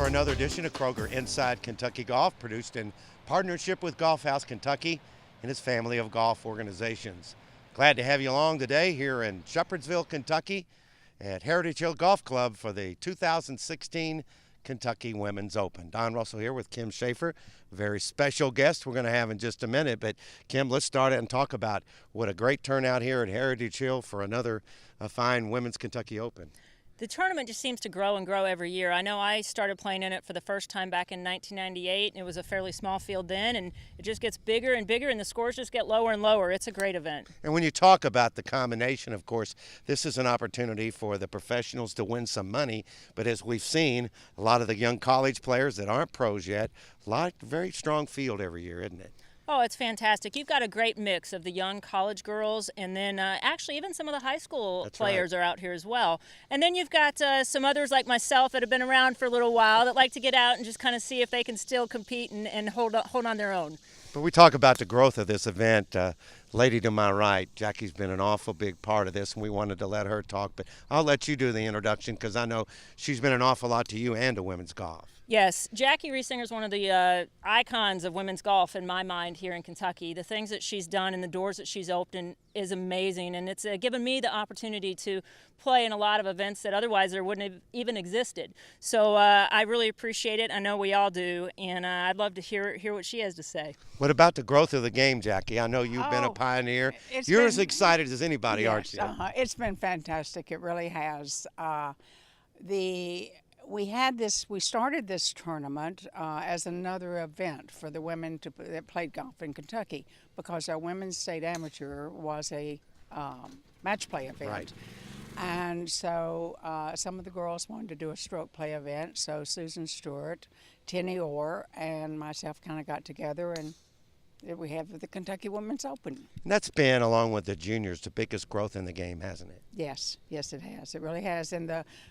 for another edition of Kroger Inside Kentucky Golf, produced in partnership with Golf House Kentucky and its family of golf organizations. Glad to have you along today here in Shepherdsville, Kentucky at Heritage Hill Golf Club for the 2016 Kentucky Women's Open. Don Russell here with Kim Schaefer, a very special guest we're going to have in just a minute. But Kim, let's start it and talk about what a great turnout here at Heritage Hill for another fine Women's Kentucky Open. The tournament just seems to grow and grow every year. I know I started playing in it for the first time back in 1998, and it was a fairly small field then, and it just gets bigger and bigger, and the scores just get lower and lower. It's a great event. And when you talk about the combination, of course, this is an opportunity for the professionals to win some money, but as we've seen, a lot of the young college players that aren't pros yet, very strong field every year, isn't it? Oh, it's fantastic. You've got a great mix of the young college girls, and then actually even some of the high school players are out here as well. And then you've got some others like myself that have been around for a little while that like to get out and just kind of see if they can still compete and hold on their own. But we talk about the growth of this event. Lady to my right, Jackie's been an awful big part of this, and we wanted to let her talk. But I'll let you do the introduction because I know she's been an awful lot to you and to women's golf. Yes, Jackie Riesinger is one of the icons of women's golf in my mind here in Kentucky. The things that she's done and the doors that she's opened is amazing, and it's given me the opportunity to play in a lot of events that otherwise there wouldn't have even existed. So I really appreciate it. I know we all do, and I'd love to hear what she has to say. What about the growth of the game, Jackie? I know you've been a pioneer. You're as excited as anybody, aren't you? It's been fantastic. It really has. We started this tournament as another event for the women that played golf in Kentucky because our women's state amateur was a match play event. Right. And so some of the girls wanted to do a stroke play event, so Susan Stewart, Tenny Orr, and myself kind of got together, and we have the Kentucky Women's Open. And that's been, along with the juniors, the biggest growth in the game, hasn't it? Yes, it has. It really has. And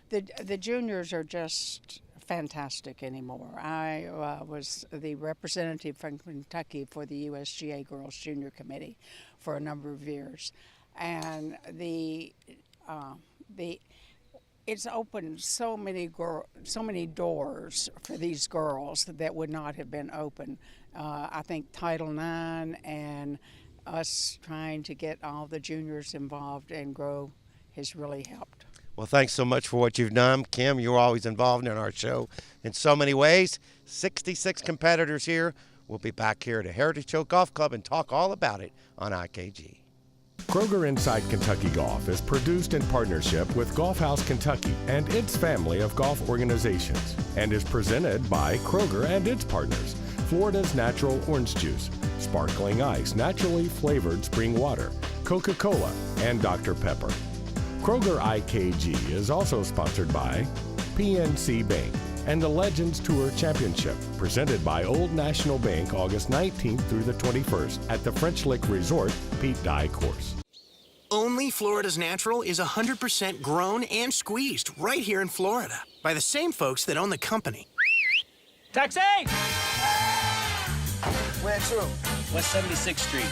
the juniors are just fantastic anymore. I was the representative from Kentucky for the USGA Girls Junior Committee for a number of years, and it's opened so many doors for these girls that would not have been open. I think Title IX and us trying to get all the juniors involved and grow has really helped. Well, thanks so much for what you've done. Kim, you're always involved in our show in so many ways. 66 competitors here. We'll be back here at the Heritage Hill Golf Club and talk all about it on IKG. Kroger Inside Kentucky Golf is produced in partnership with Golf House Kentucky and its family of golf organizations and is presented by Kroger and its partners, Florida's Natural Orange Juice, Sparkling Ice Naturally Flavored Spring Water, Coca-Cola, and Dr. Pepper. Kroger IKG is also sponsored by PNC Bank and the Legends Tour Championship, presented by Old National Bank August 19th through the 21st at the French Lick Resort, Pete Dye Course. Only Florida's Natural is 100% grown and squeezed right here in Florida by the same folks that own the company. Taxi! Where to? West 76th Street.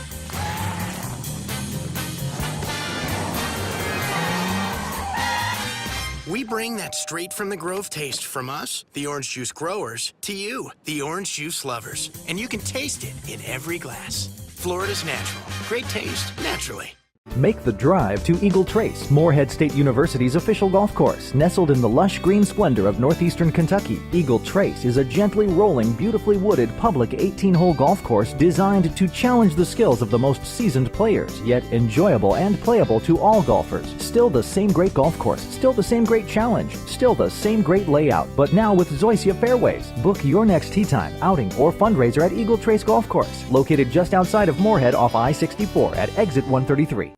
We bring that straight from the grove taste from us, the orange juice growers, to you, the orange juice lovers. And you can taste it in every glass. Florida's Natural. Great taste, naturally. Make the drive to Eagle Trace, Morehead State University's official golf course. Nestled in the lush green splendor of northeastern Kentucky, Eagle Trace is a gently rolling, beautifully wooded public 18-hole golf course designed to challenge the skills of the most seasoned players, yet enjoyable and playable to all golfers. Still the same great golf course, still the same great challenge, still the same great layout, but now with Zoysia Fairways. Book your next tee time, outing, or fundraiser at Eagle Trace Golf Course, located just outside of Morehead off I-64 at exit 133.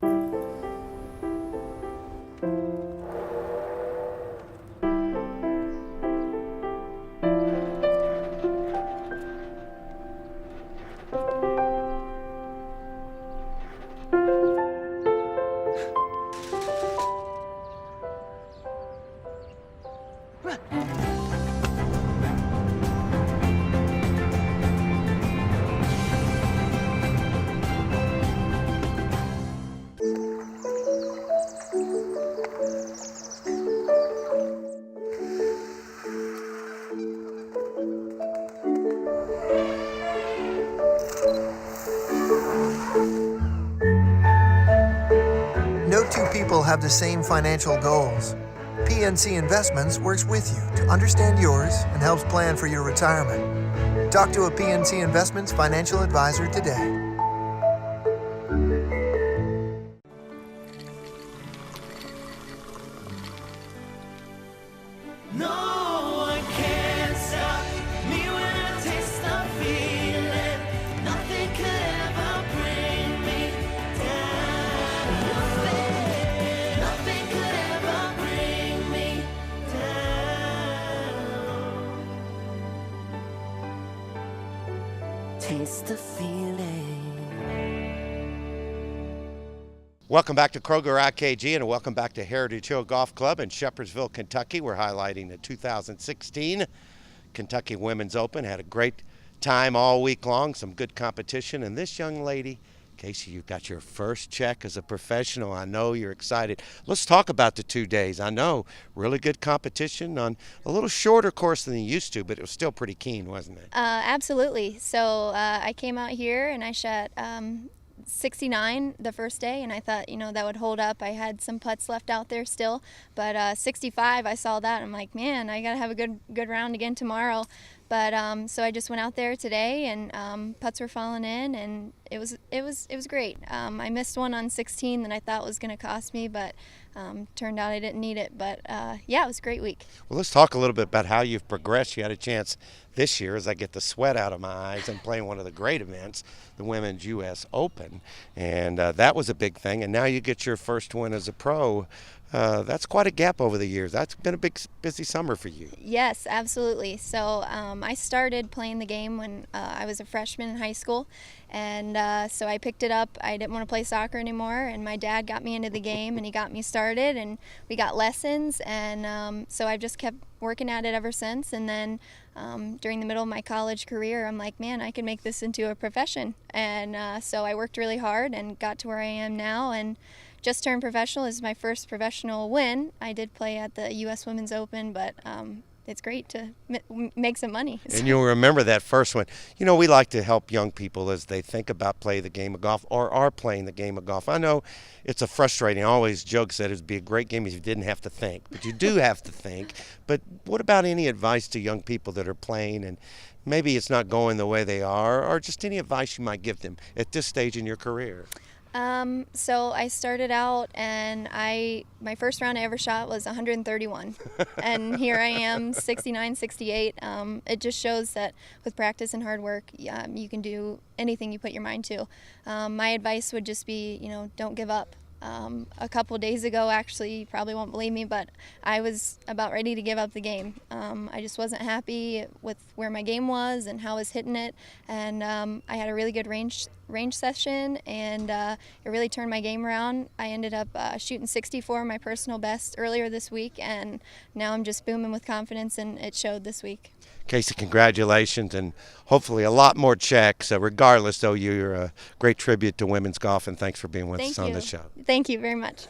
all have the same financial goals. PNC Investments works with you to understand yours and helps plan for your retirement. Talk to a PNC Investments financial advisor today. Taste the feeling. Welcome back to Kroger IKG and welcome back to Heritage Hill Golf Club in Shepherdsville, Kentucky. We're highlighting the 2016 Kentucky Women's Open. Had a great time all week long, some good competition. And this young lady, Casey, you got your first check as a professional. I know you're excited. Let's talk about the 2 days. I know, really good competition on a little shorter course than you used to, but it was still pretty keen, wasn't it? Absolutely. So I came out here and I shot 69 the first day, and I thought, that would hold up. I had some putts left out there still, but 65, I saw that. I'm like, man, I got to have a good round again tomorrow. But so I just went out there today, and putts were falling in, and it was great. I missed one on 16 that I thought was going to cost me, but turned out I didn't need it. But yeah, it was a great week. Well, let's talk a little bit about how you've progressed. You had a chance this year, as I get the sweat out of my eyes, and playing one of the great events, the Women's U.S. Open, and that was a big thing. And now you get your first win as a pro. That's quite a gap over the years. That's been a big, busy summer for you. Yes, absolutely. So I started playing the game when I was a freshman in high school, and so I picked it up. I didn't want to play soccer anymore, and my dad got me into the game, and he got me started, and we got lessons, and so I've just kept working at it ever since. And then during the middle of my college career, I'm like, man, I can make this into a profession. And so I worked really hard and got to where I am now, and just turned professional. This is my first professional win. I did play at the U.S. Women's Open, but it's great to make some money. And you'll remember that first one. We like to help young people as they think about playing the game of golf or are playing the game of golf. I know it's a frustrating, I always joke that it'd be a great game if you didn't have to think, but you do have to think. But what about any advice to young people that are playing and maybe it's not going the way they are, or just any advice you might give them at this stage in your career? So I started out, and my first round I ever shot was 131, and here I am, 69, 68. It just shows that with practice and hard work, you can do anything you put your mind to. My advice would just be, don't give up. A couple days ago, actually, you probably won't believe me, but I was about ready to give up the game. I just wasn't happy with where my game was and how I was hitting it, and I had a really good range session, and it really turned my game around. I ended up shooting 64, my personal best, earlier this week, and now I'm just booming with confidence, and it showed this week. Casey, congratulations, and hopefully a lot more checks. Regardless, though, you're a great tribute to women's golf, and thanks for being with us on the show. Thank you very much.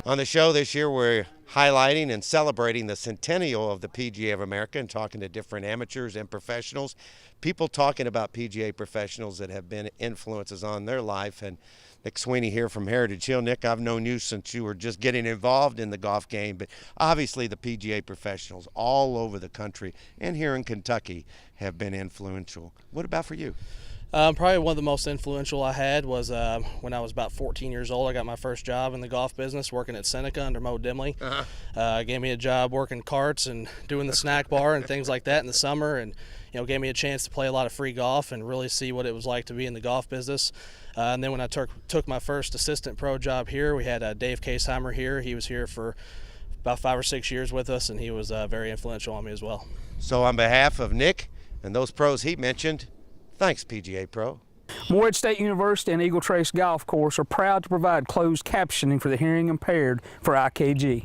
On the show this year, we're highlighting and celebrating the centennial of the PGA of America and talking to different amateurs and professionals, people talking about PGA professionals that have been influences on their life. And Nick Sweeney here from Heritage Hill. Nick, I've known you since you were just getting involved in the golf game, but obviously the PGA professionals all over the country and here in Kentucky have been influential. What about for you? Probably one of the most influential I had was when I was about 14 years old. I got my first job in the golf business working at Seneca under Mo Dimley. Gave me a job working carts and doing the snack bar and things like that in the summer, and gave me a chance to play a lot of free golf and really see what it was like to be in the golf business. And then when I took my first assistant pro job here, we had Dave Caseheimer here. He was here for about 5 or 6 years with us, and he was very influential on me as well. So on behalf of Nick and those pros he mentioned, thanks, PGA Pro. Morehead State University and Eagle Trace Golf Course are proud to provide closed captioning for the hearing impaired for IKG.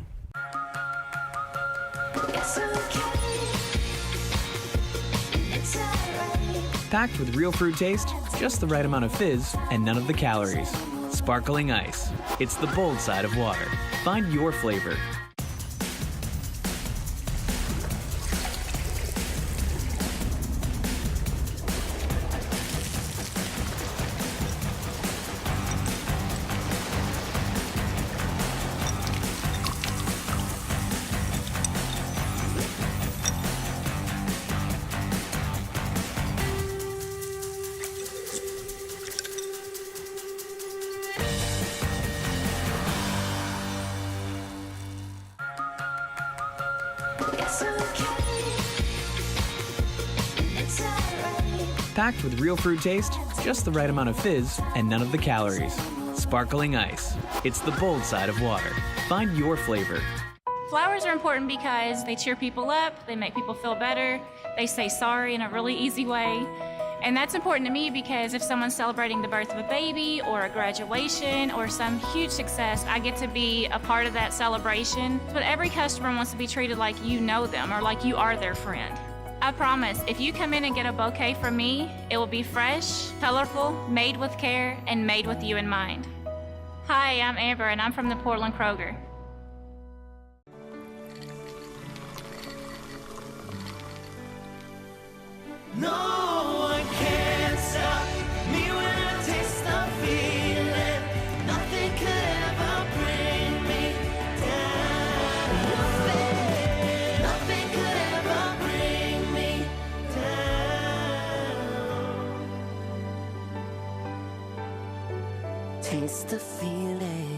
Packed with real fruit taste, just the right amount of fizz, and none of the calories. Sparkling ice. It's the bold side of water. Find your flavor. Packed with real fruit taste, just the right amount of fizz, and none of the calories. Sparkling ice. It's the bold side of water. Find your flavor. Flowers are important because they cheer people up, they make people feel better, they say sorry in a really easy way. And that's important to me because if someone's celebrating the birth of a baby or a graduation or some huge success, I get to be a part of that celebration. But every customer wants to be treated like you know them or like you are their friend. I promise, if you come in and get a bouquet from me, it will be fresh, colorful, made with care, and made with you in mind. Hi, I'm Amber, and I'm from the Portland Kroger. No one can stop me when I taste the feeling. Nothing could ever bring me down. Nothing could ever bring me down. Taste the feeling.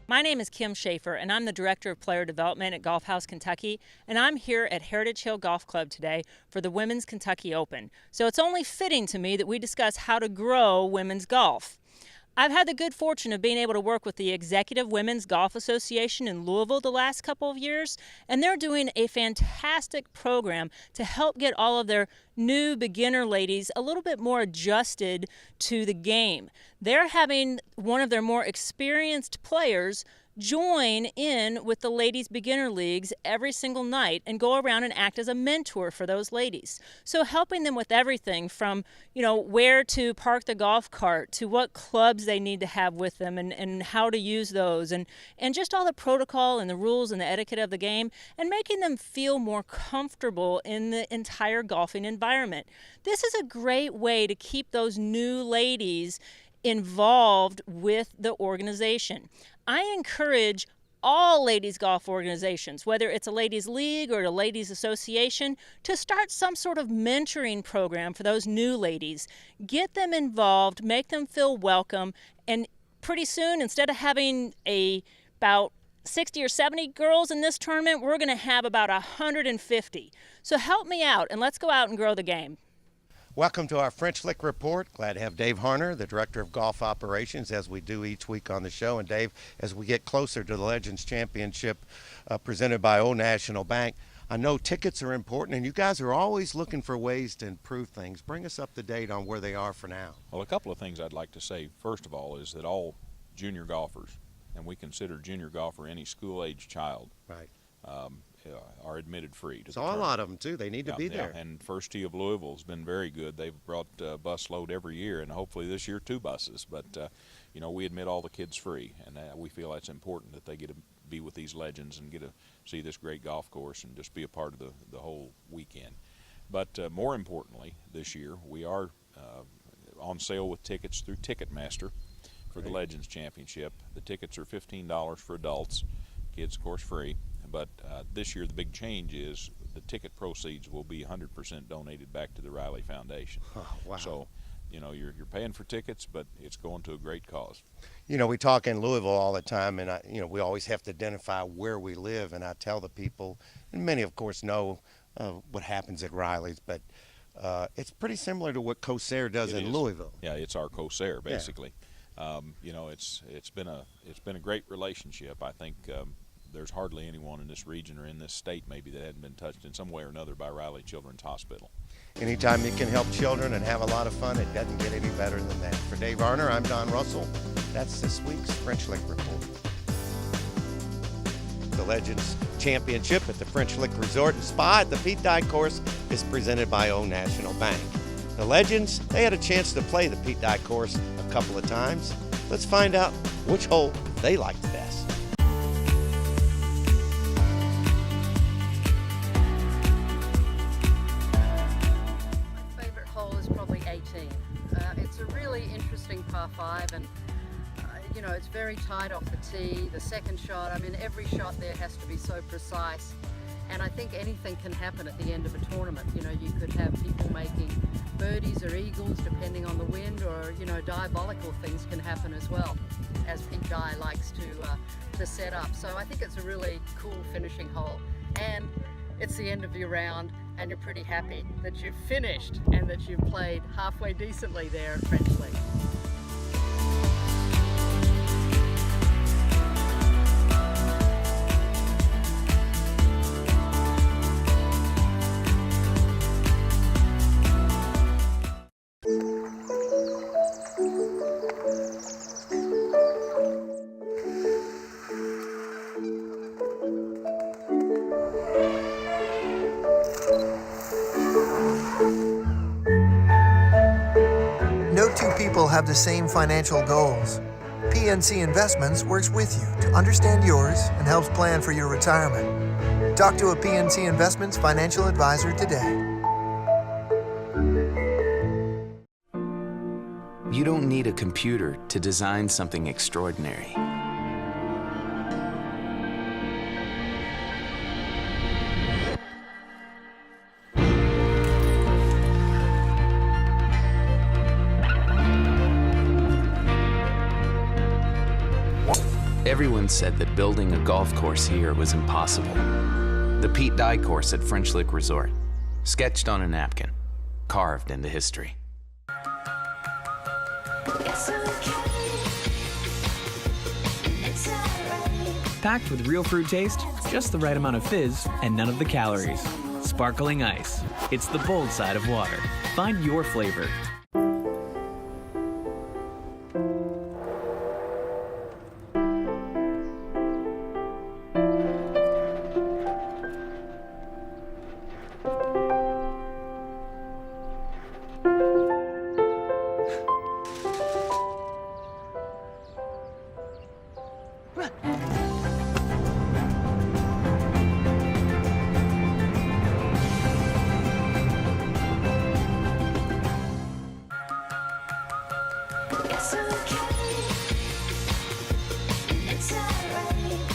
My name is Kim Schaefer, and I'm the Director of Player Development at Golf House Kentucky, and I'm here at Heritage Hill Golf Club today for the Women's Kentucky Open. So it's only fitting to me that we discuss how to grow women's golf. I've had the good fortune of being able to work with the Executive Women's Golf Association in Louisville the last couple of years, and they're doing a fantastic program to help get all of their new beginner ladies a little bit more adjusted to the game. They're having one of their more experienced players join in with the ladies beginner leagues every single night and go around and act as a mentor for those ladies. So helping them with everything from, where to park the golf cart to what clubs they need to have with them and how to use those and just all the protocol and the rules and the etiquette of the game and making them feel more comfortable in the entire golfing environment. This is a great way to keep those new ladies involved with the organization. I encourage all ladies golf organizations, whether it's a ladies league or a ladies association, to start some sort of mentoring program for those new ladies. Get them involved, make them feel welcome, and pretty soon, instead of having about 60 or 70 girls in this tournament, we're going to have about 150. So help me out, and let's go out and grow the game. Welcome to our French Lick Report. Glad to have Dave Harner, the Director of Golf Operations, as we do each week on the show. And Dave, as we get closer to the Legends Championship presented by Old National Bank, I know tickets are important, and you guys are always looking for ways to improve things. Bring us up to date on where they are for now. Well, a couple of things I'd like to say, first of all, is that all junior golfers, and we consider junior golfer any school-age child, right, are admitted free to the tournament. A lot of them too. They need to be there. And First Tee of Louisville has been very good. They've brought a bus load every year, and hopefully this year 2 buses. But we admit all the kids free, and we feel that's important that they get to be with these legends and get to see this great golf course and just be a part of the whole weekend. But more importantly, this year we are on sale with tickets through Ticketmaster for the Legends Championship. The tickets are $15 for adults, kids of course free. But this year the big change is the ticket proceeds will be 100% donated back to the Riley Foundation. Oh, wow. So, you know, you're paying for tickets, but it's going to a great cause. You know, we talk in Louisville all the time, and we always have to identify where we live, and I tell the people, and many of course know what happens at Riley's, but it's pretty similar to what Corsair does in Louisville. Yeah, it's our Corsair basically. Yeah. You know, it's been a great relationship. I think there's hardly anyone in this region or in this state maybe that hadn't been touched in some way or another by Riley Children's Hospital. Anytime you can help children and have a lot of fun, it doesn't get any better than that. For Dave Arner, I'm Don Russell. That's this week's French Lick Report. The Legends Championship at the French Lick Resort and Spa at the Pete Dye course is presented by Old National Bank. The Legends, they had a chance to play the Pete Dye course a couple of times. Let's find out which hole they liked the best. My favorite hole is probably 18. It's a really interesting par 5, and you know, it's very tight off the tee. The second shot, I mean, every shot there has to be so precise. And I think anything can happen at the end of a tournament. You know, you could have people making birdies or eagles depending on the wind, or, you know, diabolical things can happen as well, as Pete Dye likes to set up. So I think it's a really cool finishing hole. And it's the end of your round, and you're pretty happy that you've finished and that you've played halfway decently there at French Lick. No two people have the same financial goals. PNC Investments works with you to understand yours and helps plan for your retirement. Talk to a PNC Investments financial advisor today. You don't need a computer to design something extraordinary. Everyone said that building a golf course here was impossible. The Pete Dye course at French Lick Resort, sketched on a napkin, carved into history. Packed with real fruit taste, just the right amount of fizz, and none of the calories. Sparkling ice. It's the bold side of water. Find your flavor.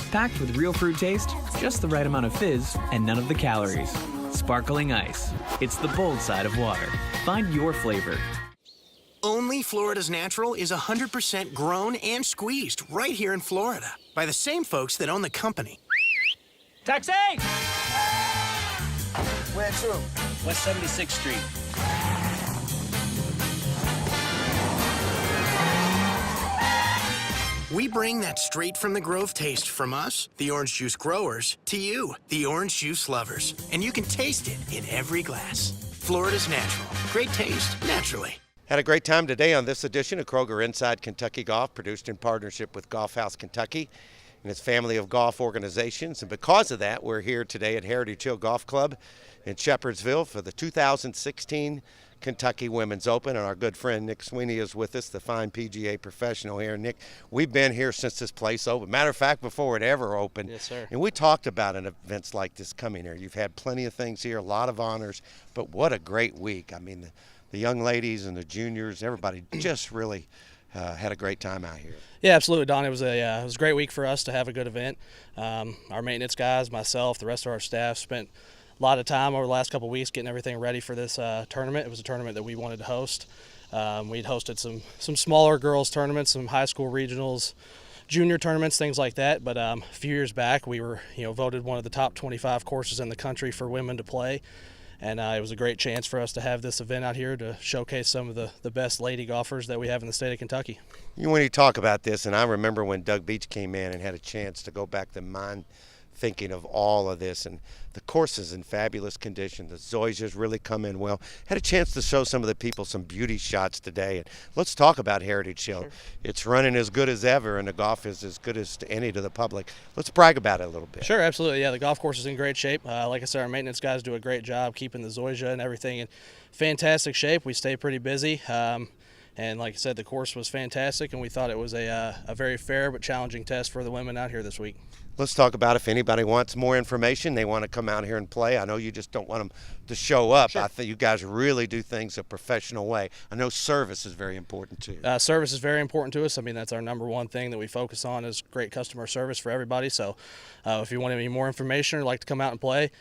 Packed with real fruit taste, just the right amount of fizz, and none of the calories. Sparkling ice. It's the bold side of water. Find your flavor. Only Florida's Natural is 100% grown and squeezed right here in Florida by the same folks that own the company. Taxi! Where to? West 76th Street. We bring that straight from the grove taste from us, the orange juice growers, to you, the orange juice lovers. And you can taste it in every glass. Florida's Natural. Great taste, naturally. Had a great time today on this edition of Kroger Inside Kentucky Golf, produced in partnership with Golf House Kentucky and its family of golf organizations. And because of that, we're here today at Heritage Hill Golf Club in Shepherdsville for the 2016 Kentucky Women's Open, and our good friend Nick Sweeney is with us, the fine PGA professional here. Nick, we've been here since this place opened. Matter of fact, before it ever opened. Yes, sir. And we talked about events like this coming here. You've had plenty of things here, a lot of honors, but what a great week. I mean, the young ladies and the juniors, everybody just really had a great time out here. Yeah, absolutely, Don. It was a great week for us to have a good event. Our maintenance guys, myself, the rest of our staff spent lot of time over the last couple of weeks getting everything ready for this tournament. It was a tournament that we wanted to host. We'd hosted some smaller girls tournaments, some high school regionals, junior tournaments, things like that. But a few years back, we were voted one of the top 25 courses in the country for women to play. And it was a great chance for us to have this event out here to showcase some of the best lady golfers that we have in the state of Kentucky. When you talk about this, and I remember when Doug Beach came in and had a chance to go back to mind thinking of all of this, and the course is in fabulous condition. The Zoysia's really come in well. Had a chance to show some of the people some beauty shots today. And let's talk about Heritage Hill. Sure. It's running as good as ever, and the golf is as good as any to the public. Let's brag about it a little bit. Sure, absolutely. Yeah, the golf course is in great shape. Like I said, our maintenance guys do a great job keeping the Zoysia and everything in fantastic shape. We stay pretty busy. And like I said, the course was fantastic, and we thought it was a very fair but challenging test for the women out here this week. Let's talk about if anybody wants more information, they want to come out here and play. I know you just don't want them to show up. Sure. I think you guys really do things a professional way. I know service is very important too. Service is very important to us. I mean, that's our number one thing that we focus on is great customer service for everybody. So if you want any more information or like to come out and play,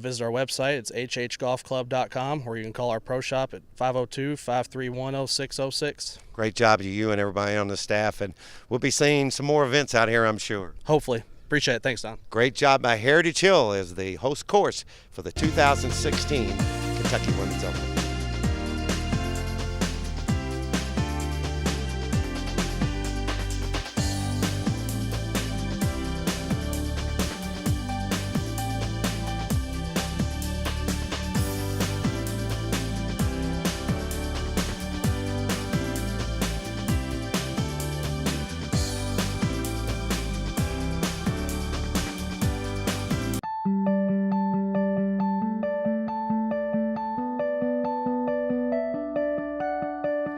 visit our website. It's hhgolfclub.com, or you can call our pro shop at 502-531-0606. Great job to you and everybody on the staff, and we'll be seeing some more events out here, I'm sure. Hopefully. Appreciate it. Thanks, Don. Great job by Heritage Hill as the host course for the 2016 Kentucky Women's Open.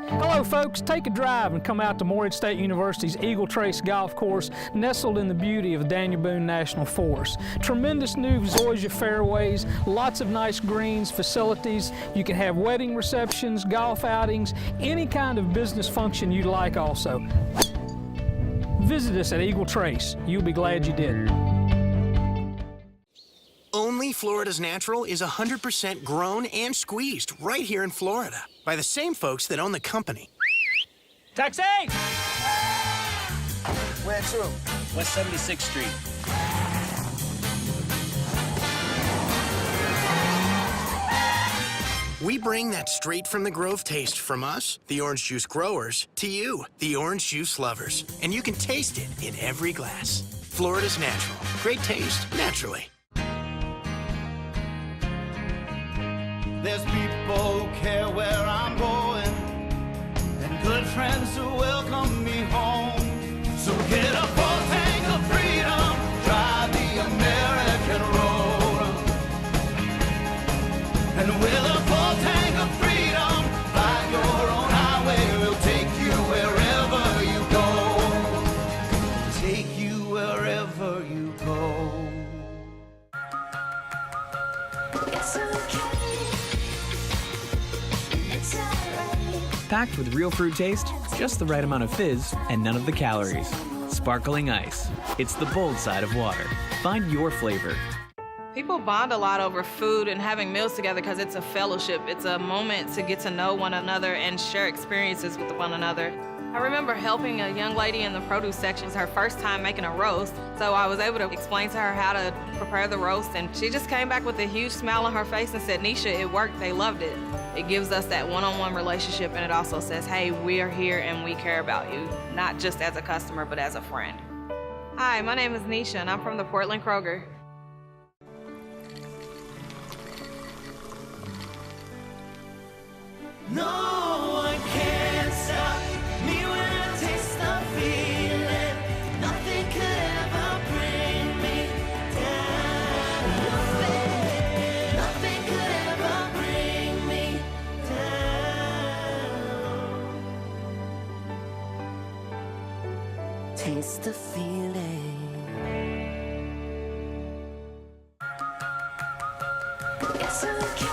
Hello folks, take a drive and come out to Morehead State University's Eagle Trace Golf Course, nestled in the beauty of Daniel Boone National Forest. Tremendous new Zoysia fairways, lots of nice greens, facilities. You can have wedding receptions, golf outings, any kind of business function you'd like also. Visit us at Eagle Trace. You'll be glad you did. Only Florida's Natural is 100% grown and squeezed right here in Florida by the same folks that own the company. Taxi! Where to? West 76th Street. We bring that straight from the Grove taste from us, the orange juice growers, to you, the orange juice lovers. And you can taste it in every glass. Florida's Natural. Great taste, naturally. There's people who care where I'm going, and good friends who welcome me home. So get a full tank of freedom, drive the American road. And with a full tank of freedom, find your own highway. We'll take you wherever you go. Take you wherever you go. It's okay. Packed with real fruit taste, just the right amount of fizz, and none of the calories. Sparkling ice. It's the bold side of water. Find your flavor. People bond a lot over food and having meals together because it's a fellowship. It's a moment to get to know one another and share experiences with one another. I remember helping a young lady in the produce section. It was her first time making a roast, so I was able to explain to her how to prepare the roast, and she just came back with a huge smile on her face and said, Nisha, it worked, they loved it. It gives us that one-on-one relationship, and it also says, hey, we are here and we care about you, not just as a customer, but as a friend. Hi, my name is Nisha, and I'm from the Portland Kroger. No one can stop me when I taste the feeling. Nothing could ever bring me down. Nothing could ever bring me down. Taste the feeling. It's okay.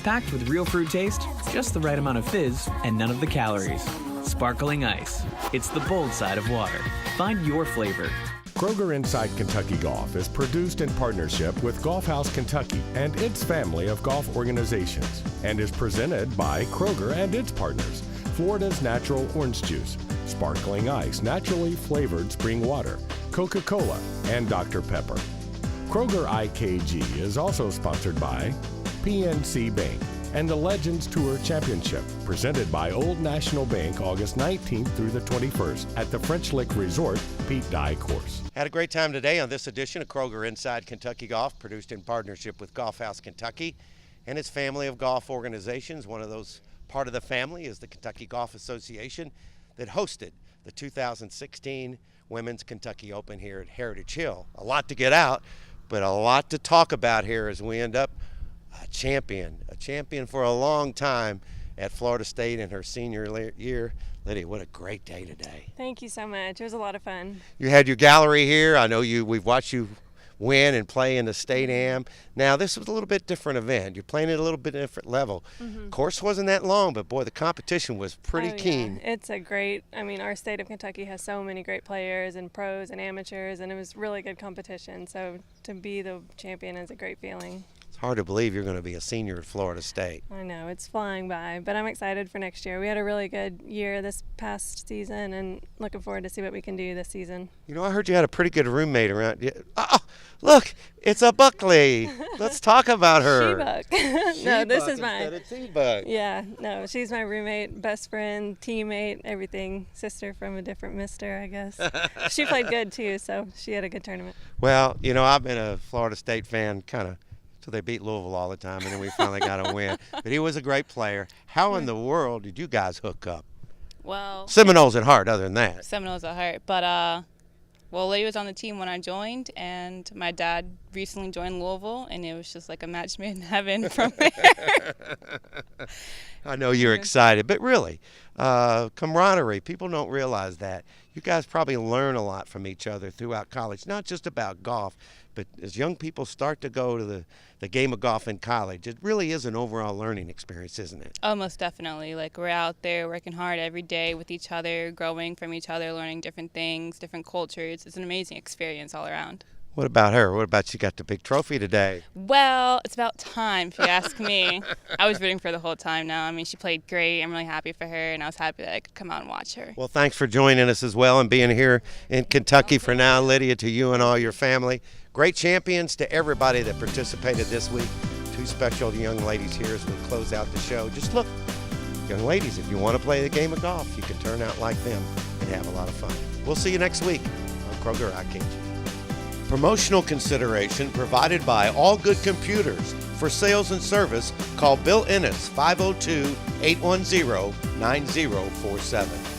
Packed with real fruit taste, just the right amount of fizz, and none of the calories. Sparkling ice. It's the bold side of water. Find your flavor. Kroger Inside Kentucky Golf is produced in partnership with Golf House Kentucky and its family of golf organizations and is presented by Kroger and its partners, Florida's Natural Orange Juice, Sparkling Ice Naturally Flavored Spring Water, Coca-Cola, and Dr. Pepper. Kroger IKG is also sponsored by PNC Bank and the Legends Tour Championship, presented by Old National Bank August 19th through the 21st at the French Lick Resort Pete Dye Course. Had a great time today on this edition of Kroger Inside Kentucky Golf, produced in partnership with Golf House Kentucky and its family of golf organizations. One of those part of the family is the Kentucky Golf Association that hosted the 2016 Women's Kentucky Open here at Heritage Hill. A lot to get out, but a lot to talk about here as we end up a champion for a long time at Florida State in her senior year. Lydia, what a great day today. Thank you so much. It was a lot of fun. You had your gallery here. I know we've watched you win and play in the State Am. Now, this was a little bit different event. You're playing at a little bit different level. Course wasn't that long, but boy, the competition was pretty keen. Yeah. It's a great, our state of Kentucky has so many great players and pros and amateurs, and it was really good competition. So to be the champion is a great feeling. It's hard to believe you're going to be a senior at Florida State. I know, it's flying by, but I'm excited for next year. We had a really good year this past season, and looking forward to see what we can do this season. You know, I heard you had a pretty good roommate around you. Oh, look, it's a Buckley. Let's talk about her. She-Buck. No, this is mine. T-Buck. Yeah, no, she's my roommate, best friend, teammate, everything. Sister from a different mister, I guess. She played good, too, so she had a good tournament. Well, I've been a Florida State fan kind of so they beat Louisville all the time, and then we finally got a win. But he was a great player. How in the world did you guys hook up? Well, Seminoles at heart, other than that. Seminoles at heart. But, Lee was on the team when I joined, and my dad recently joined Louisville, and it was just like a match made in heaven from there. I know you're excited, but really, camaraderie, people don't realize that. You guys probably learn a lot from each other throughout college, not just about golf, but as young people start to go to the game of golf in college, it really is an overall learning experience, isn't it? Oh, most definitely. Like, we're out there working hard every day with each other, growing from each other, learning different things, different cultures. It's an amazing experience all around. What about her? What about she got the big trophy today? Well, it's about time, if you ask me. I was rooting for her the whole time now. She played great. I'm really happy for her, and I was happy that I could come out and watch her. Well, thanks for joining us as well and being here in Kentucky for now, Lydia, to you and all your family. Great champions to everybody that participated this week. Two special young ladies here as we close out the show. Just look, young ladies, if you want to play the game of golf, you can turn out like them and have a lot of fun. We'll see you next week on Kroger IKG. Promotional consideration provided by All Good Computers. For sales and service, call Bill Ennis, 502-810-9047.